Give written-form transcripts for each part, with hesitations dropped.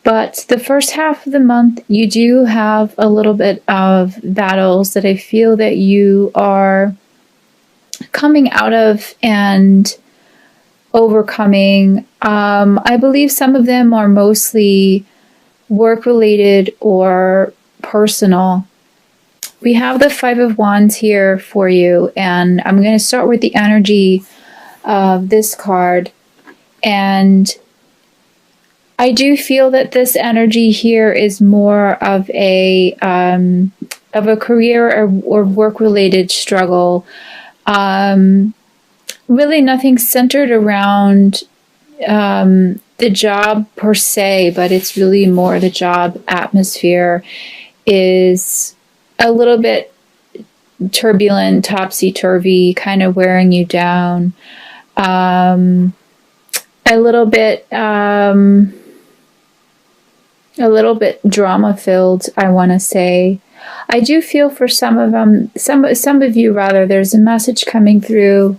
But the first half of the month, you do have a little bit of battles that I feel that you are coming out of and overcoming. I believe some of them are mostly work-related or personal. We have the Five of Wands here for you, and I'm going to start with the energy of this card. And I do feel that this energy here is more of a career or work-related struggle. Really nothing centered around the job per se, but it's really more the job atmosphere is a little bit turbulent, topsy-turvy, kind of wearing you down. A little bit drama-filled, I want to say. I do feel for some of them, some of you rather, there's a message coming through.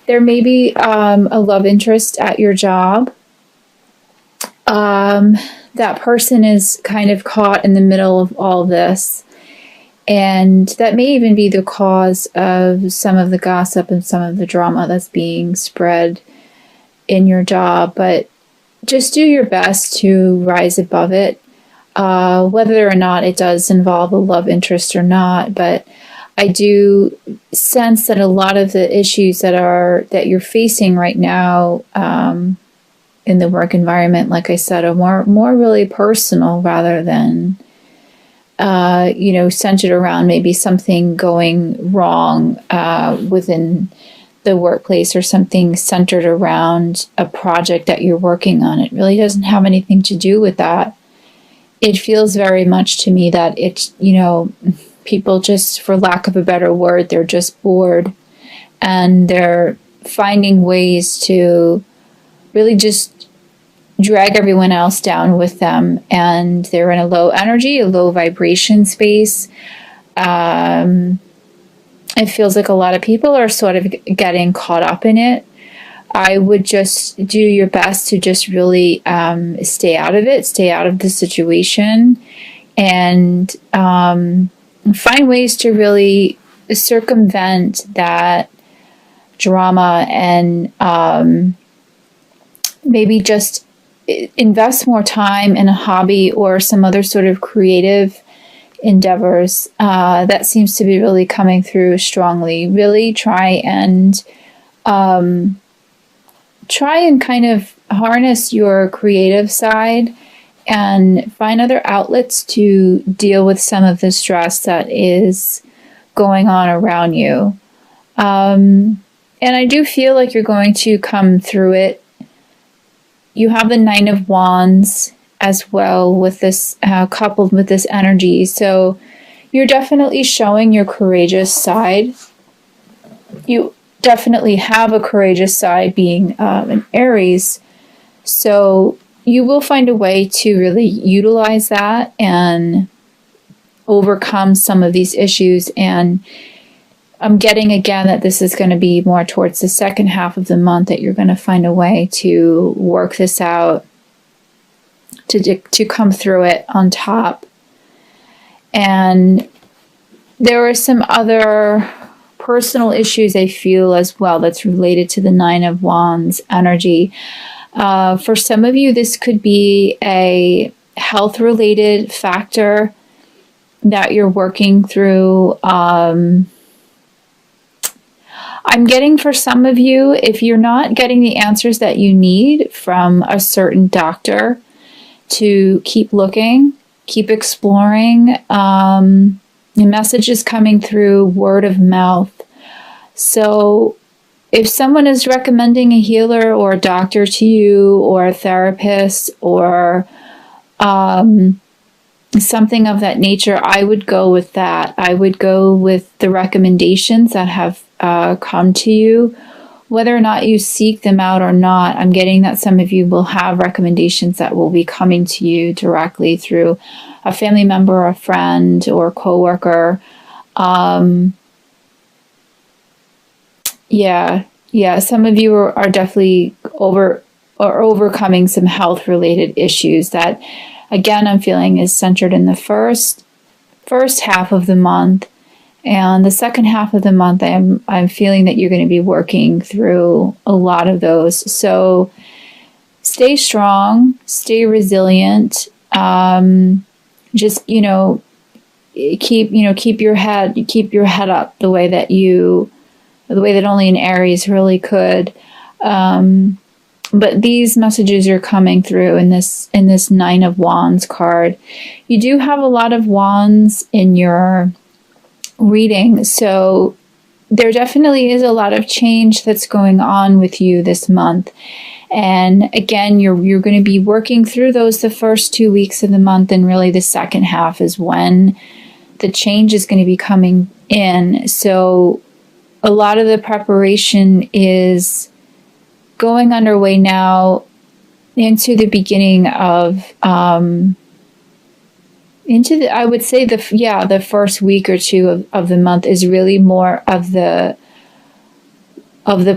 There may be a love interest at your job. That person is kind of caught in the middle of all this. And that may even be the cause of some of the gossip and some of the drama that's being spread in your job. But just do your best to rise above it, whether or not it does involve a love interest or not. But I do sense that a lot of the issues that you're facing right now in the work environment, like I said, are more really personal rather than centered around maybe something going wrong within the workplace or something centered around a project that you're working on. It really doesn't have anything to do with that. It feels very much to me that it's, people just, for lack of a better word, they're just bored and they're finding ways to really just drag everyone else down with them, and they're in a low energy, a low vibration space. It feels like a lot of people are sort of getting caught up in it. I would just do your best to just really stay out of it, stay out of the situation, and find ways to really circumvent that drama and maybe just invest more time in a hobby or some other sort of creative endeavors. That seems to be really coming through strongly. Really try and kind of harness your creative side and find other outlets to deal with some of the stress that is going on around you. And I do feel like you're going to come through it. You have the Nine of Wands as well with this, coupled with this energy. So you're definitely showing your courageous side. You definitely have a courageous side being an Aries. So you will find a way to really utilize that and overcome some of these issues. And I'm getting again that this is going to be more towards the second half of the month that you're going to find a way to work this out, to come through it on top. And there are some other personal issues I feel as well that's related to the Nine of Wands energy. For some of you, this could be a health-related factor that you're working through. I'm getting for some of you, if you're not getting the answers that you need from a certain doctor, to keep looking, keep exploring. The message is coming through word of mouth. So if someone is recommending a healer or a doctor to you, or a therapist, or something of that nature, I would go with that. I would go with the recommendations that have come to you. Whether or not you seek them out or not, I'm getting that some of you will have recommendations that will be coming to you directly through a family member, a friend, or coworker. Yeah, some of you are definitely overcoming some health-related issues that again, I'm feeling is centered in the first half of the month. And the second half of the month, I'm feeling that you're going to be working through a lot of those. So stay strong, stay resilient. Just, keep your head up the way that only an Aries really could. But these messages are coming through in this Nine of Wands card. You do have a lot of wands in your reading, so there definitely is a lot of change that's going on with you this month. And again, you're going to be working through those the first 2 weeks of the month, and really the second half is when the change is going to be coming in. So a lot of the preparation is going underway now into the beginning of I would say the first week or two of the month is really more of the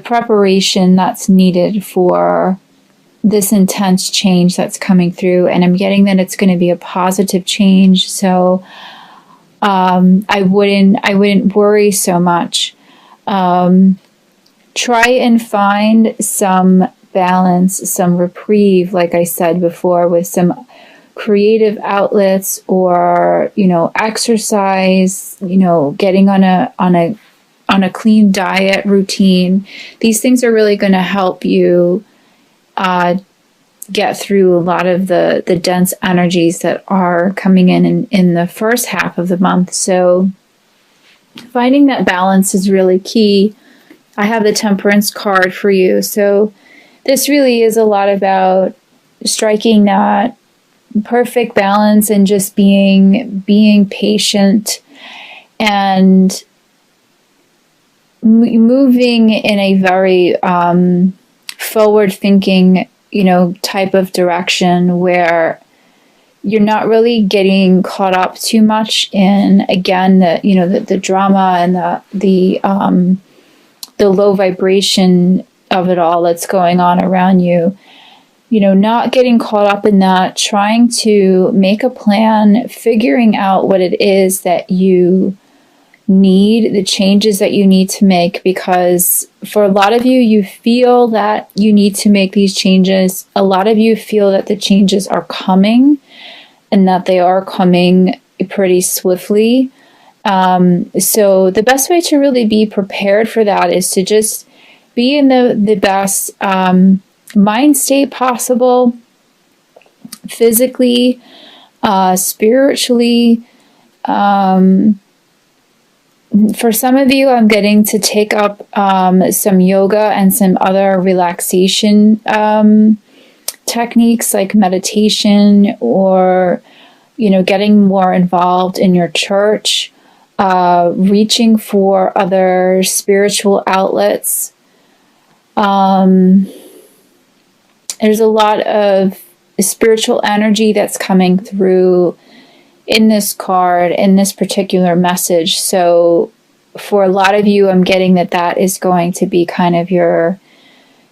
preparation that's needed for this intense change that's coming through. And I'm getting that it's going to be a positive change. So I wouldn't worry so much. Try and find some balance, some reprieve, like I said before, with some creative outlets, or exercise, getting on a clean diet routine. These things are really going to help you get through a lot of the dense energies that are coming in the first half of the month. So finding that balance is really key. I have the Temperance card for you. So this really is a lot about striking that perfect balance and just being patient and moving in a very forward thinking, type of direction, where you're not really getting caught up too much in, again, the drama and the low vibration of it all that's going on around you. Not getting caught up in that, trying to make a plan, figuring out what it is that you need, the changes that you need to make, because for a lot of you, you feel that you need to make these changes. A lot of you feel that the changes are coming, and that they are coming pretty swiftly. So the best way to really be prepared for that is to just be in the best mind state possible, physically, spiritually. For some of you, I'm getting to take up some yoga and some other relaxation techniques like meditation, or getting more involved in your church, reaching for other spiritual outlets. There's a lot of spiritual energy that's coming through in this card, in this particular message. So for a lot of you, I'm getting that is going to be kind of your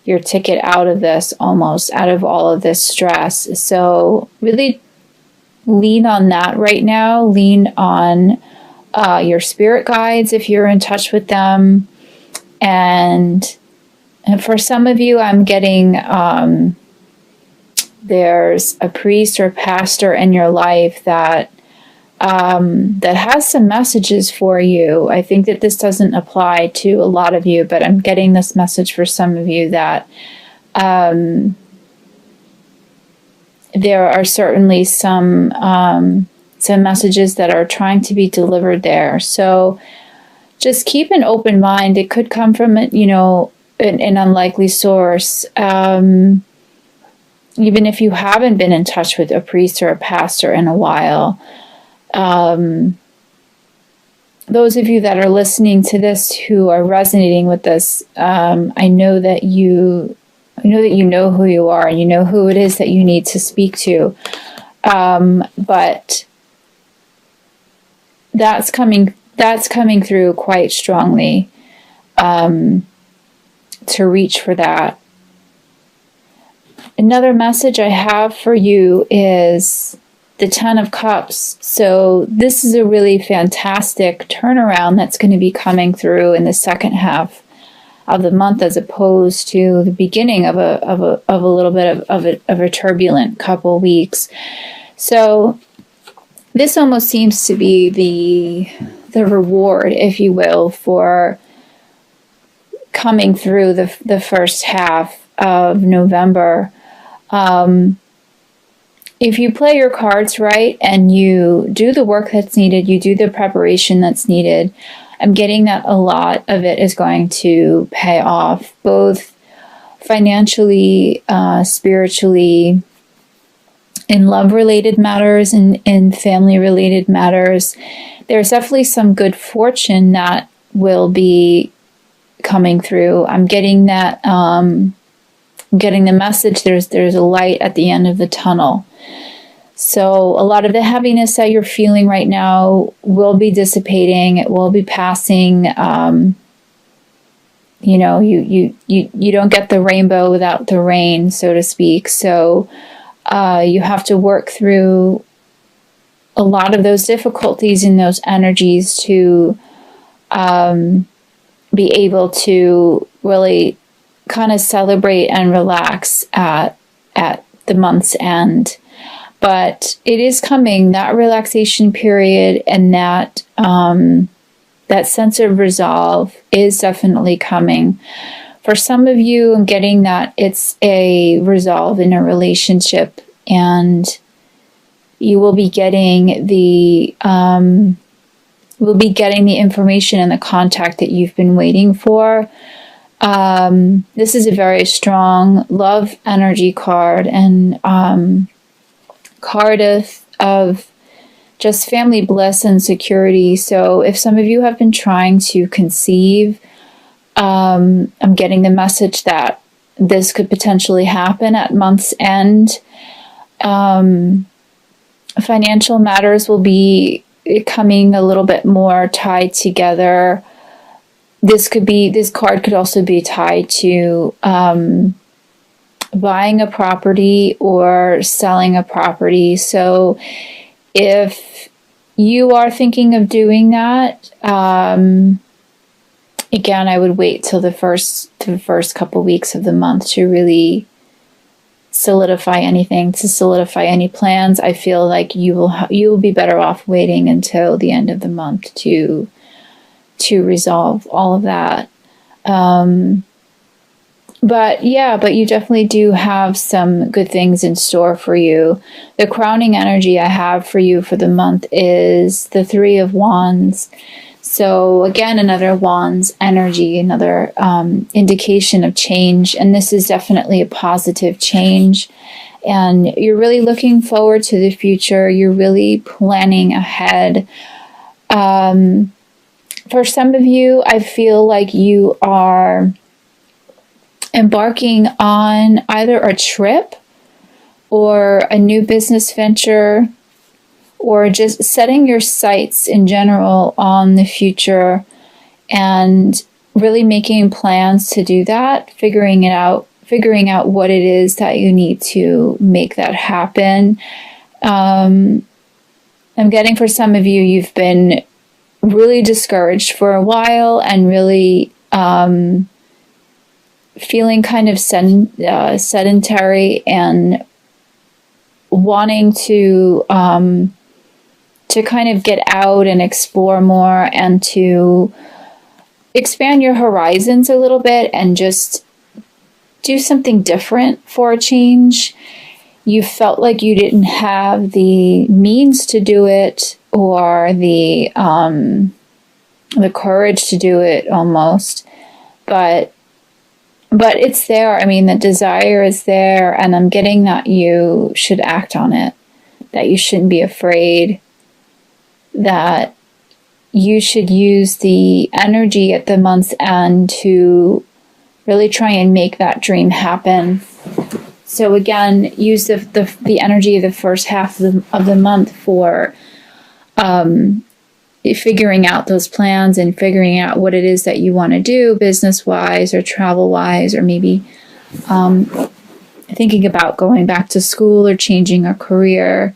ticket out of this, almost out of all of this stress. So really lean on that right now. Lean on your spirit guides if you're in touch with them. And for some of you, I'm getting there's a priest or pastor in your life that has some messages for you. I think that this doesn't apply to a lot of you, but I'm getting this message for some of you that there are certainly some messages that are trying to be delivered there. So just keep an open mind. It could come from an unlikely source. Even if you haven't been in touch with a priest or a pastor in a while. Those of you that are listening to this who are resonating with this, I know that you know who you are, and you know who it is that you need to speak to. But that's coming through quite strongly, to reach for that. Another message I have for you is the Ten of Cups. So this is a really fantastic turnaround that's going to be coming through in the second half of the month, as opposed to the beginning of a little bit of a turbulent couple weeks. So this almost seems to be the reward, if you will, for coming through the first half of November. If you play your cards right and you do the work that's needed, you do the preparation that's needed, I'm getting that a lot of it is going to pay off, both financially, spiritually, in love-related matters, and in family-related matters. There's definitely some good fortune that will be coming through. I'm getting that, getting the message there's a light at the end of the tunnel. So a lot of the heaviness that you're feeling right now will be dissipating. It will be passing. You know, you don't get the rainbow without the rain, so to speak. So you have to work through a lot of those difficulties and those energies to be able to really kind of celebrate and relax at the month's end. But it is coming, that relaxation period, and that sense of resolve is definitely coming. For some of you, I'm getting that it's a resolve in a relationship, and you will be getting the information and the contact that you've been waiting for. This is a very strong love energy card, and card of just family bliss and security. So if some of you have been trying to conceive, I'm getting the message that this could potentially happen at month's end. Financial matters will be coming a little bit more tied together. This card could also be tied to buying a property or selling a property. So if you are thinking of doing that, again, I would wait till the first couple weeks of the month to really solidify anything, to solidify any plans. I feel like you will be better off waiting until the end of the month to resolve all of that. But you definitely do have some good things in store for you. The crowning energy I have for you for the month is the Three of Wands. So again, another Wands energy, another indication of change. And this is definitely a positive change. And you're really looking forward to the future. You're really planning ahead. For some of you, I feel like you are embarking on either a trip or a new business venture, or just setting your sights in general on the future and really making plans to do that, figuring out what it is that you need to make that happen. I'm getting, for some of you, you've been really discouraged for a while and really feeling kind of sedentary and wanting to kind of get out and explore more and to expand your horizons a little bit and just do something different for a change. You felt like you didn't have the means to do it, or the courage to do it almost, but it's there. I mean, the desire is there, and I'm getting that you should act on it, that you shouldn't be afraid, that you should use the energy at the month's end to really try and make that dream happen. So again, use the energy of the first half of the month for figuring out those plans and figuring out what it is that you want to do business-wise or travel-wise, or maybe thinking about going back to school or changing a career.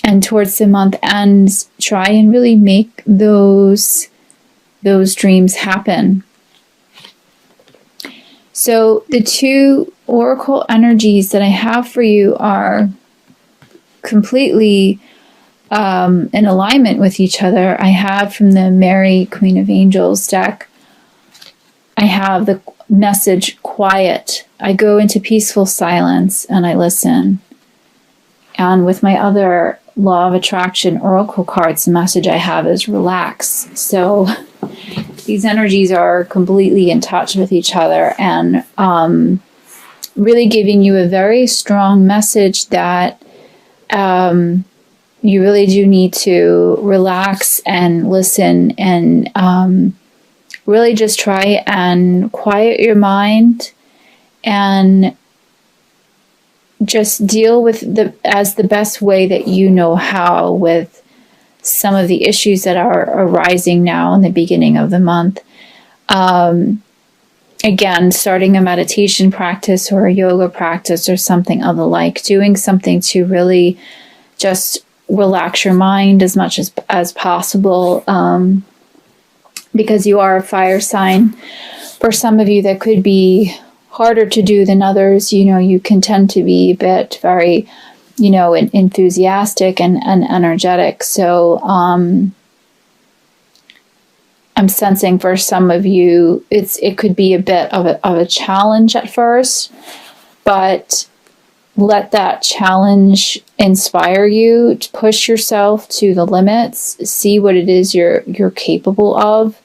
And towards the month ends, try and really make those dreams happen. So the two oracle energies that I have for you are completely in alignment with each other. I have from the Mary, Queen of Angels deck, I have the message quiet. I go into peaceful silence and I listen. And with my other Law of Attraction oracle cards, the message I have is relax. So these energies are completely in touch with each other and really giving you a very strong message that you really do need to relax and listen and really just try and quiet your mind and just deal with as the best way that you know how with some of the issues that are arising now in the beginning of the month. Again, starting a meditation practice or a yoga practice or something of the like, doing something to really just relax your mind as much as possible, because you are a fire sign. For some of you, that could be harder to do than others. You know, you can tend to be a bit very, you know, enthusiastic and energetic. So I'm sensing for some of you, it could be a bit of a challenge at first, but let that challenge inspire you to push yourself to the limits. See what it is you're capable of.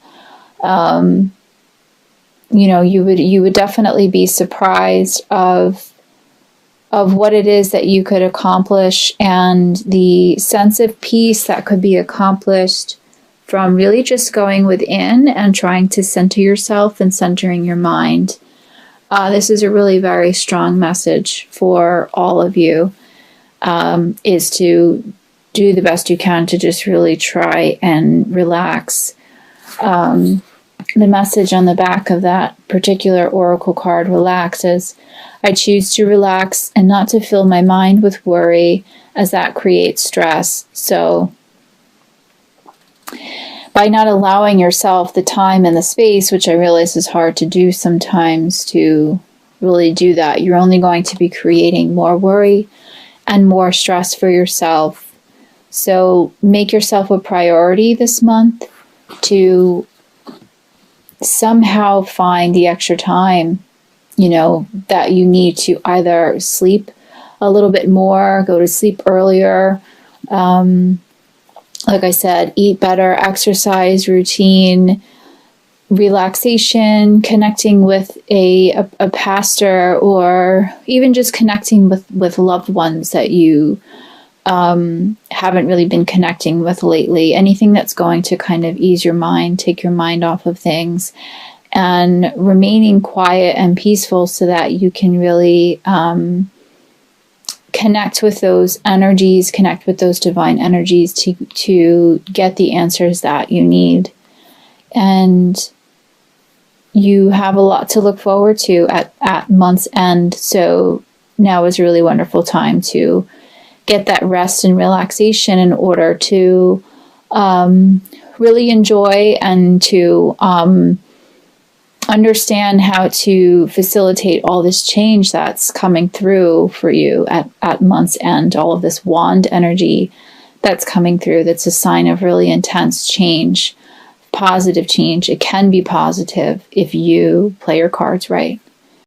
You know, you would definitely be surprised of what it is that you could accomplish and the sense of peace that could be accomplished from really just going within and trying to center yourself and centering your mind. This is a really very strong message for all of you, is to do the best you can to just really try and relax. The message on the back of that particular oracle card, relax, is I choose to relax and not to fill my mind with worry, as that creates stress. So by not allowing yourself the time and the space, which I realize is hard to do sometimes, to really do that, you're only going to be creating more worry and more stress for yourself. So make yourself a priority this month to somehow find the extra time, you know, that you need to either sleep a little bit more, go to sleep earlier, like I said, eat better, exercise routine, relaxation, connecting with a pastor, or even just connecting with loved ones that you haven't really been connecting with lately. Anything that's going to kind of ease your mind, take your mind off of things, and remaining quiet and peaceful so that you can really connect with those energies, connect with those divine energies to get the answers that you need. And you have a lot to look forward to at month's end. So now is a really wonderful time to get that rest and relaxation in order to really enjoy and to understand how to facilitate all this change that's coming through for you at month's end. All of this wand energy that's coming through, that's a sign of really intense change, positive change. It can be positive if you play your cards right.